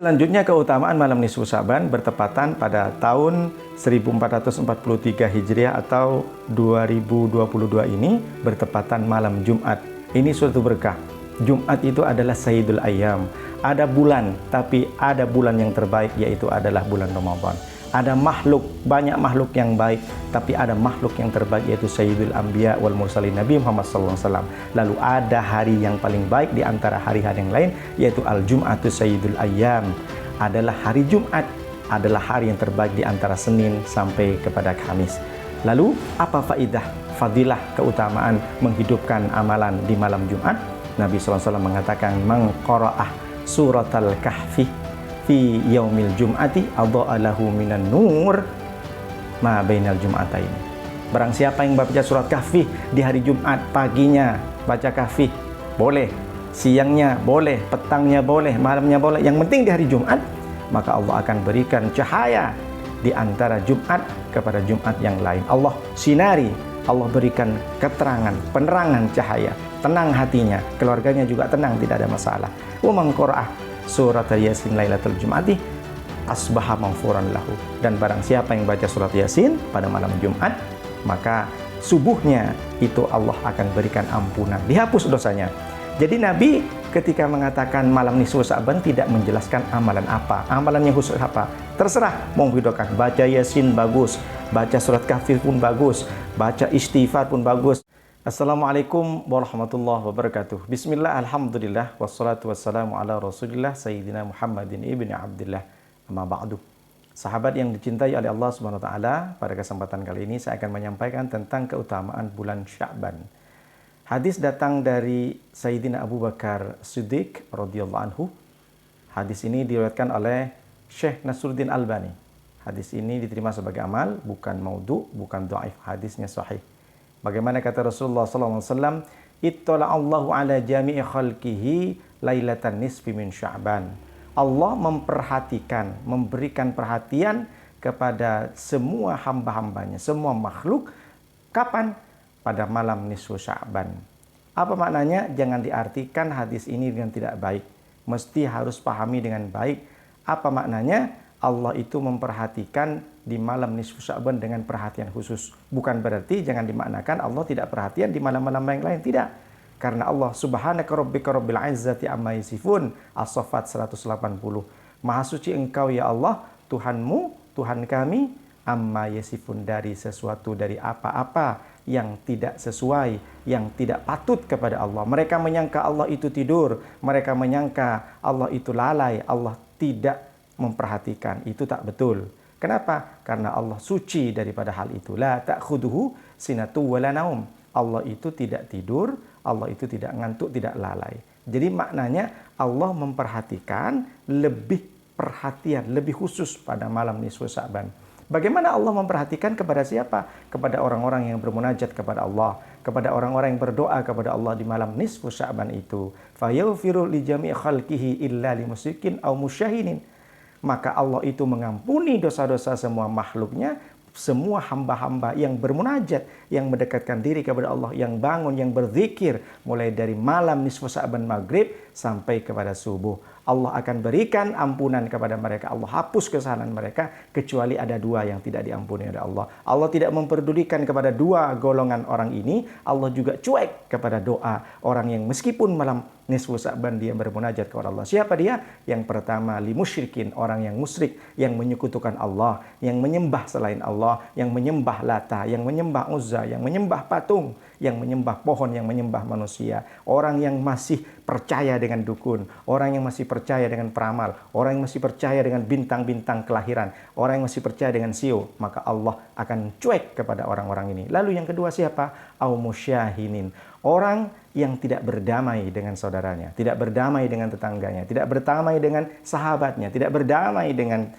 Selanjutnya keutamaan malam nisfu Sya'ban bertepatan pada tahun 1443 Hijriah atau 2022 ini bertepatan malam Jumat. Ini suatu berkah. Jumat itu adalah Sayyidul Ayyam. Ada bulan, tapi ada bulan yang terbaik yaitu adalah bulan Ramadan. Ada makhluk, banyak makhluk yang baik, tapi ada makhluk yang terbaik yaitu Sayyidul Anbiya wal Mursalin Nabi Muhammad SAW. Lalu ada hari yang paling baik di antara hari-hari yang lain yaitu Al-Jum'atu Sayyidul Ayyam. Adalah hari Jumat, adalah hari yang terbaik di antara Senin sampai kepada Kamis. Lalu apa faidah, fadilah, keutamaan menghidupkan amalan di malam Jumat? Nabi SAW mengatakan, "Man qara'ah suratal kahfi fi yaumil jum'ati adha'a lahu minan nur ma bainal jum'atain." Barang siapa yang baca surat Kahfi di hari Jumat, paginya baca Kahfi boleh, siangnya boleh, petangnya boleh, malamnya boleh, yang penting di hari Jumat, maka Allah akan berikan cahaya di antara Jumat kepada Jumat yang lain. Allah sinari, Allah berikan keterangan, penerangan cahaya, tenang hatinya, keluarganya juga tenang, tidak ada masalah. Wa man qara'ah surat Yasin Lailatul Jum'ati asbaha maghfuran lahu. Dan barang siapa yang baca surat Yasin pada malam Jumat, maka subuhnya itu Allah akan berikan ampunan, dihapus dosanya. Jadi Nabi ketika mengatakan malam nisfu Sya'ban tidak menjelaskan amalan apa, amalannya khusus apa. Terserah, mau menghidupkan, baca Yasin bagus, baca surat Kahfi pun bagus, baca istighfar pun bagus. Assalamualaikum warahmatullahi wabarakatuh. Bismillah, alhamdulillah, wassalatu wassalamu ala rasulillah Sayyidina Muhammadin ibni Abdillah, amma ba'du. Sahabat yang dicintai oleh Allah Subhanahu wa Ta'ala, pada kesempatan kali ini saya akan menyampaikan tentang keutamaan bulan Sya'ban. Hadis datang dari Sayyidina Abu Bakar Siddiq radhiyallahu anhu. Hadis ini diriwayatkan oleh Syekh Nasruddin Albani. Hadis ini diterima sebagai amal, bukan maudhu, bukan dhaif, hadisnya sahih. Bagaimana kata Rasulullah SAW, "Ittala'allahu ala jami'i khalqihi lailatan nisfi min Sya'ban." Allah memperhatikan, memberikan perhatian kepada semua hamba-hambanya, semua makhluk. Kapan? Pada malam nisfu Sya'ban. Apa maknanya? Jangan diartikan hadis ini dengan tidak baik. Mesti harus pahami dengan baik. Apa maknanya? Allah itu memperhatikan di malam nisfu Sya'ban dengan perhatian khusus. Bukan berarti jangan dimaknakan Allah tidak perhatian di malam-malam yang lain. Tidak. Karena Allah subhanaka rabbika rabbil izzati amma yasifun. As-Saffat 180. Maha suci engkau ya Allah, Tuhanmu, Tuhan kami, amma yasifun, dari sesuatu, dari apa-apa yang tidak sesuai, yang tidak patut kepada Allah. Mereka menyangka Allah itu tidur. Mereka menyangka Allah itu lalai. Allah tidak memperhatikan. Itu tak betul. Kenapa? Karena Allah suci daripada hal itu. La ta'khuduhu sinatu wa la naum. Allah itu tidak tidur, Allah itu tidak ngantuk, tidak lalai. Jadi maknanya Allah memperhatikan, lebih perhatian, lebih khusus pada malam nisfu Sya'ban. Bagaimana Allah memperhatikan kepada siapa? Kepada orang-orang yang bermunajat kepada Allah, kepada orang-orang yang berdoa kepada Allah di malam nisfu Sya'ban itu. Fa yaghfiru li jami'i khalqihi illa li musyrikin aw musyahinin. Maka Allah itu mengampuni dosa-dosa semua makhluknya, semua hamba-hamba yang bermunajat, yang mendekatkan diri kepada Allah, yang bangun, yang berzikir, mulai dari malam nisfu Sya'ban maghrib sampai kepada subuh. Allah akan berikan ampunan kepada mereka. Allah hapus kesalahan mereka, kecuali ada dua yang tidak diampuni oleh Allah. Allah tidak memperdulikan kepada dua golongan orang ini. Allah juga cuek kepada doa orang yang meskipun malam nisfu Sya'ban dia bermunajat kepada Allah. Siapa dia? Yang pertama, li musyrikin, orang yang musyrik, yang menyekutukan Allah, yang menyembah selain Allah, yang menyembah Lata, yang menyembah Uzza, yang menyembah patung, yang menyembah pohon, yang menyembah manusia. Orang yang masih percaya dengan dukun, orang yang masih percaya dengan peramal, orang yang masih percaya dengan bintang-bintang kelahiran, orang yang masih percaya dengan sio, maka Allah akan cuek kepada orang-orang ini. Lalu yang kedua siapa? Au musyahinin, orang yang tidak berdamai dengan saudaranya, tidak berdamai dengan tetangganya, tidak berdamai dengan sahabatnya, tidak berdamai dengan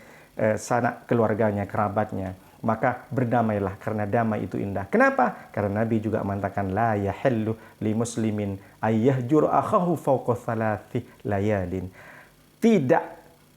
sanak keluarganya, kerabatnya. Maka berdamailah, karena damai itu indah. Kenapa? Karena Nabi juga mengatakan la yahillu li muslimin ayyahjur akhahu fawqa thalathi layalin. Tidak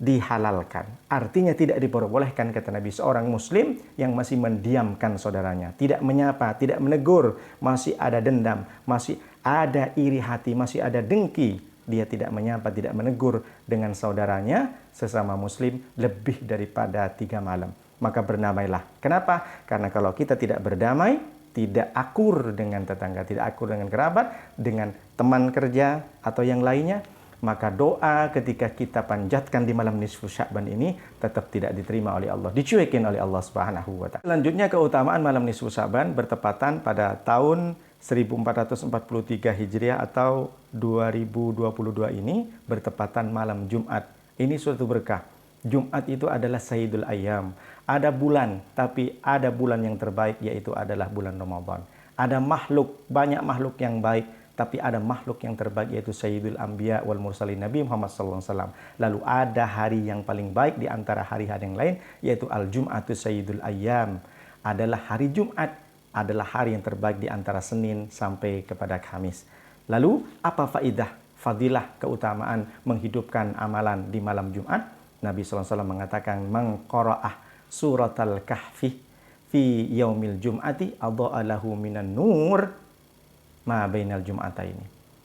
dihalalkan, artinya tidak diperbolehkan, kata Nabi, seorang muslim yang masih mendiamkan saudaranya, tidak menyapa, tidak menegur, masih ada dendam, masih ada iri hati, masih ada dengki, dia tidak menyapa, tidak menegur dengan saudaranya sesama muslim lebih daripada 3 malam, maka berdamailah. Kenapa? Karena kalau kita tidak berdamai, tidak akur dengan tetangga, tidak akur dengan kerabat, dengan teman kerja atau yang lainnya, maka doa ketika kita panjatkan di malam nisfu Sya'ban ini tetap tidak diterima oleh Allah, dicuekin oleh Allah Subhanahu wa taala. Selanjutnya, keutamaan malam nisfu Sya'ban bertepatan pada tahun 1443 Hijriah atau 2022 ini bertepatan malam Jumat. Ini suatu berkah. Jumat itu adalah Sayyidul Ayyam. Ada bulan, tapi ada bulan yang terbaik, yaitu adalah bulan Ramadan. Ada makhluk, banyak makhluk yang baik, tapi ada makhluk yang terbaik, yaitu Sayyidul Anbiya wal Mursalin, Nabi Muhammad SAW. Lalu ada hari yang paling baik di antara hari-hari yang lain, yaitu Al-Jum'atu Sayyidul Ayyam. Adalah hari Jumat, adalah hari yang terbaik di antara Senin sampai kepada Kamis. Lalu apa fadilah, keutamaan menghidupkan amalan di malam Jumat? Nabi SAW mengatakan, "Man qara'ah suratal kahfi fi yaumil jum'ati adha'a lahu minan nur ma bainal jum'ataini."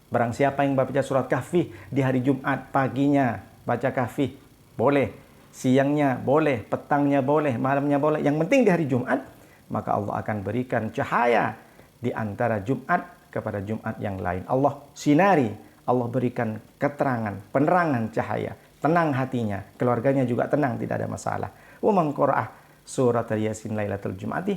Barang siapa yang baca surat Kahfi di hari Jumat, paginya baca Kahfi, boleh. Siangnya boleh, petangnya boleh, malamnya boleh. Yang penting di hari Jumat, maka Allah akan berikan cahaya di antara Jumat kepada Jumat yang lain. Allah sinari, Allah berikan keterangan, penerangan cahaya. Tenang hatinya, keluarganya juga tenang, tidak ada masalah. Wa man qara'ah surat Yasin lailatul jum'ati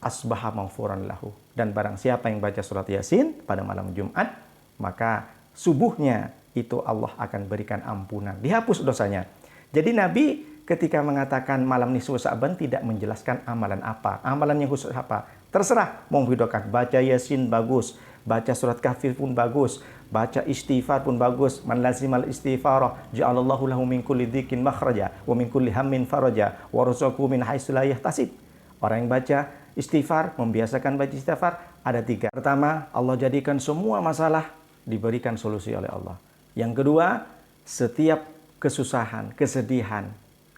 asbaha maghfuran lahu. Dan barang siapa yang baca surat Yasin pada malam Jumat, maka subuhnya itu Allah akan berikan ampunan, dihapus dosanya. Jadi Nabi ketika mengatakan malam nisfu Sya'ban tidak menjelaskan amalan apa, amalan yang khusus apa. Terserah, mau menghidupkan, baca Yasin bagus, baca surat Kahfi pun bagus, baca istighfar pun bagus. Man lazimal istighfarah ja'alallahu lahu min kulli dzikin makhraja wa min kulli hammin faraja wa razaqahu min haitsu la yahtasib. Orang yang baca istighfar, membiasakan baca istighfar, ada 3. Pertama, Allah jadikan semua masalah diberikan solusi oleh Allah. Yang kedua, setiap kesusahan, kesedihan,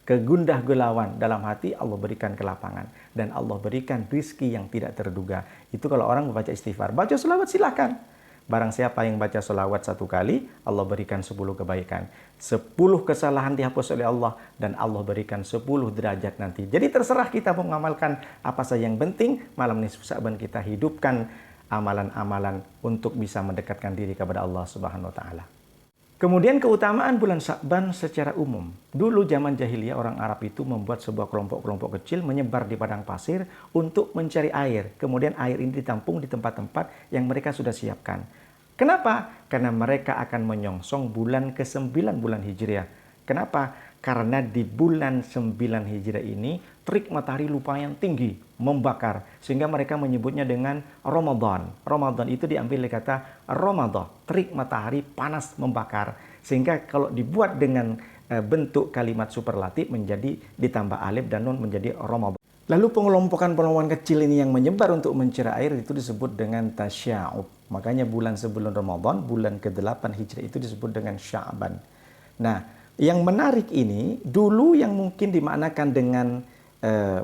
kegundah gulauan dalam hati, Allah berikan kelapangan. Dan Allah berikan rizki yang tidak terduga. Itu kalau orang membaca istighfar. Baca selawat silakan. Barang siapa yang baca selawat 1 kali, Allah berikan 10 kebaikan. 10 kesalahan dihapus oleh Allah. Dan Allah berikan 10 derajat nanti. Jadi terserah kita mengamalkan apa saja. Yang penting malam nisfu Sya'ban kita hidupkan amalan-amalan untuk bisa mendekatkan diri kepada Allah Subhanahu wa taala. Kemudian keutamaan bulan Sya'ban secara umum. Dulu zaman jahiliyah orang Arab itu membuat sebuah kelompok-kelompok kecil menyebar di padang pasir untuk mencari air. Kemudian air ini ditampung di tempat-tempat yang mereka sudah siapkan. Kenapa? Karena mereka akan menyongsong bulan ke-9 bulan Hijriah. Kenapa? Karena di bulan 9 Hijriah ini terik matahari lumayan tinggi, membakar. Sehingga mereka menyebutnya dengan Ramadan. Ramadan itu diambil dari kata Ramadan, terik matahari panas membakar. Sehingga kalau dibuat dengan bentuk kalimat superlatif menjadi ditambah alif dan nun menjadi Ramadan. Lalu pengelompokan-pengelompokan kecil ini yang menyebar untuk mencari air itu disebut dengan tasya'ub. Makanya bulan sebelum Ramadan, bulan ke-8 Hijriah itu disebut dengan Sya'ban. Nah, yang menarik ini, dulu yang mungkin dimaknakan dengan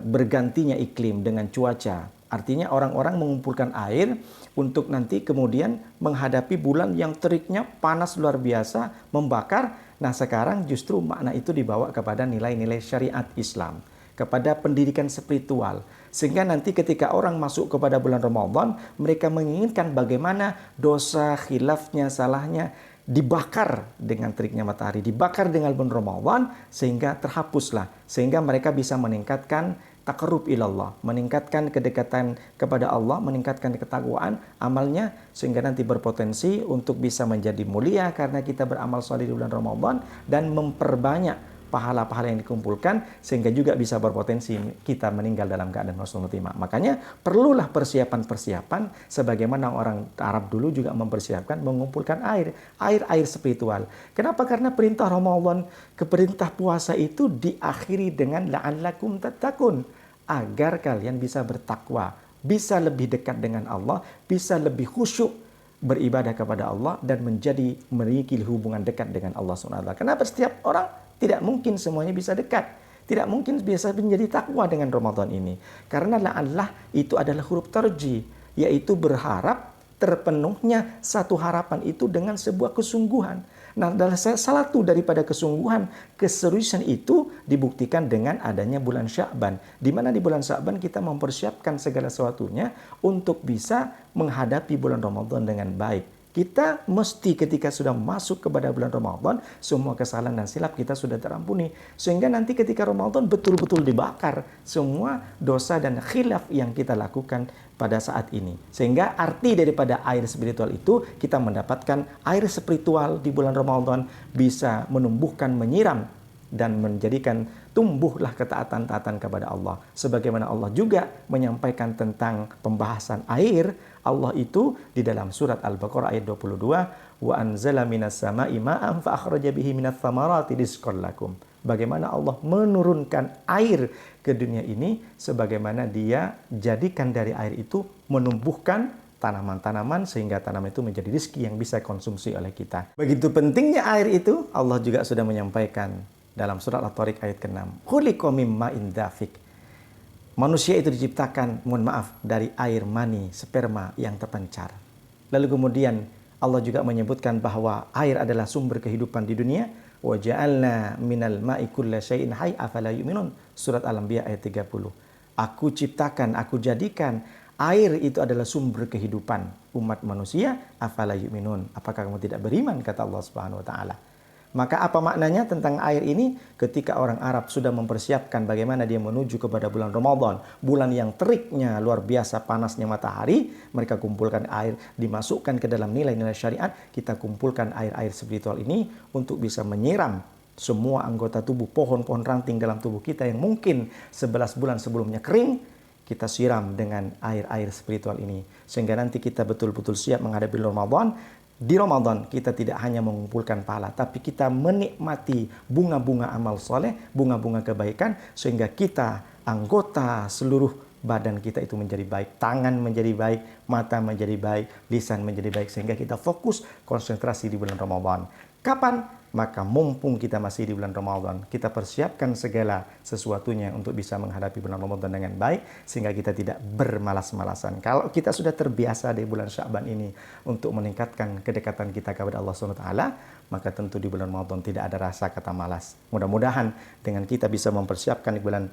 bergantinya iklim, dengan cuaca. Artinya orang-orang mengumpulkan air untuk nanti kemudian menghadapi bulan yang teriknya panas luar biasa, membakar. Nah sekarang justru makna itu dibawa kepada nilai-nilai syariat Islam, kepada pendidikan spiritual. Sehingga nanti ketika orang masuk kepada bulan Ramadan, mereka menginginkan bagaimana dosa, khilafnya, salahnya dibakar dengan teriknya matahari, dibakar dengan bulan Ramadan, sehingga terhapuslah, sehingga mereka bisa meningkatkan taqarrub ilallah, meningkatkan kedekatan kepada Allah, meningkatkan ketakwaan amalnya, sehingga nanti berpotensi untuk bisa menjadi mulia karena kita beramal saleh di bulan Ramadan dan memperbanyak pahala-pahala yang dikumpulkan, sehingga juga bisa berpotensi kita meninggal dalam keadaan husnul khotimah. Makanya perlulah persiapan-persiapan sebagaimana orang Arab dulu juga mempersiapkan mengumpulkan air spiritual. Kenapa? Karena perintah Ramadan, perintah puasa itu diakhiri dengan la'allakum tattaqun, agar kalian bisa bertakwa, bisa lebih dekat dengan Allah, bisa lebih khusyuk beribadah kepada Allah dan memiliki hubungan dekat dengan Allah SWT. Kenapa? Setiap orang tidak mungkin semuanya bisa dekat. Tidak mungkin bisa menjadi takwa dengan Ramadan ini. Karena la'allah itu adalah huruf tarji, yaitu berharap terpenuhnya satu harapan itu dengan sebuah kesungguhan. Nah, salah satu daripada kesungguhan, keseriusan itu dibuktikan dengan adanya bulan Sya'ban. Di mana di bulan Sya'ban kita mempersiapkan segala sesuatunya untuk bisa menghadapi bulan Ramadan dengan baik. Kita mesti ketika sudah masuk kepada bulan Ramadan, semua kesalahan dan silap kita sudah terampuni. Sehingga nanti ketika Ramadan betul-betul dibakar semua dosa dan khilaf yang kita lakukan pada saat ini. Sehingga arti daripada air spiritual itu, kita mendapatkan air spiritual di bulan Ramadan bisa menumbuhkan, menyiram, dan menjadikan tumbuhlah ketaatan-taatan kepada Allah. Sebagaimana Allah juga menyampaikan tentang pembahasan air, Allah itu di dalam surat Al-Baqarah ayat 22, wa anzala minas sama'i ma'an fa akhraja bihi minats thamarati rizqan lakum. Bagaimana Allah menurunkan air ke dunia ini, sebagaimana Dia jadikan dari air itu menumbuhkan tanaman-tanaman sehingga tanaman itu menjadi rezeki yang bisa konsumsi oleh kita. Begitu pentingnya air itu, Allah juga sudah menyampaikan dalam surat At-Tariq ayat ke-6. Khuliqa mim ma'in dafik. Manusia itu diciptakan, mohon maaf, dari air mani, sperma yang terpencar. Lalu kemudian Allah juga menyebutkan bahwa air adalah sumber kehidupan di dunia. Wa ja'alna minal ma'i kulla syai'in hayy afala yu'minun. Surat Al-Anbiya ayat 30. Aku ciptakan, aku jadikan air itu adalah sumber kehidupan umat manusia. Afala yu'minun. Apakah kamu tidak beriman, kata Allah Subhanahu wa taala. Maka apa maknanya tentang air ini? Ketika orang Arab sudah mempersiapkan bagaimana dia menuju kepada bulan Ramadan, bulan yang teriknya luar biasa panasnya matahari, mereka kumpulkan air, dimasukkan ke dalam nilai-nilai syariat, kita kumpulkan air-air spiritual ini untuk bisa menyiram semua anggota tubuh, pohon-pohon ranting dalam tubuh kita yang mungkin 11 bulan sebelumnya kering, kita siram dengan air-air spiritual ini. Sehingga nanti kita betul-betul siap menghadapi Ramadan. Di Ramadan kita tidak hanya mengumpulkan pahala, tapi kita menikmati bunga-bunga amal soleh, bunga-bunga kebaikan, sehingga kita, anggota seluruh badan kita itu menjadi baik, tangan menjadi baik, mata menjadi baik, lisan menjadi baik, sehingga kita fokus konsentrasi di bulan Ramadan. Kapan? Maka mumpung kita masih di bulan Ramadan, kita persiapkan segala sesuatunya untuk bisa menghadapi bulan Ramadan dengan baik, sehingga kita tidak bermalas-malasan. Kalau kita sudah terbiasa di bulan Sya'ban ini untuk meningkatkan kedekatan kita kepada Allah SWT, maka tentu di bulan Ramadan tidak ada rasa kata malas. Mudah-mudahan dengan kita bisa mempersiapkan di bulan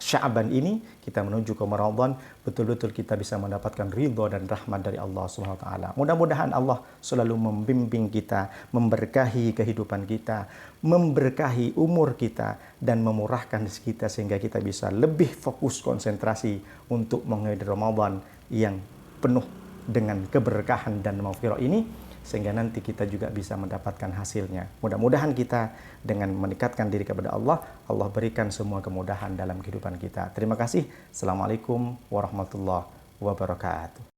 Sya'ban ini, kita menuju ke Ramadan, betul-betul kita bisa mendapatkan ridho dan rahmat dari Allah SWT. Mudah-mudahan Allah selalu membimbing kita, memberkahi kehidupan kita, memberkahi umur kita, dan memurahkan rezeki kita sehingga kita bisa lebih fokus konsentrasi untuk menghadapi Ramadan yang penuh dengan keberkahan dan maghfirah ini, sehingga nanti kita juga bisa mendapatkan hasilnya. Mudah-mudahan kita dengan mendekatkan diri kepada Allah, Allah berikan semua kemudahan dalam kehidupan kita. Terima kasih. Assalamualaikum warahmatullahi wabarakatuh.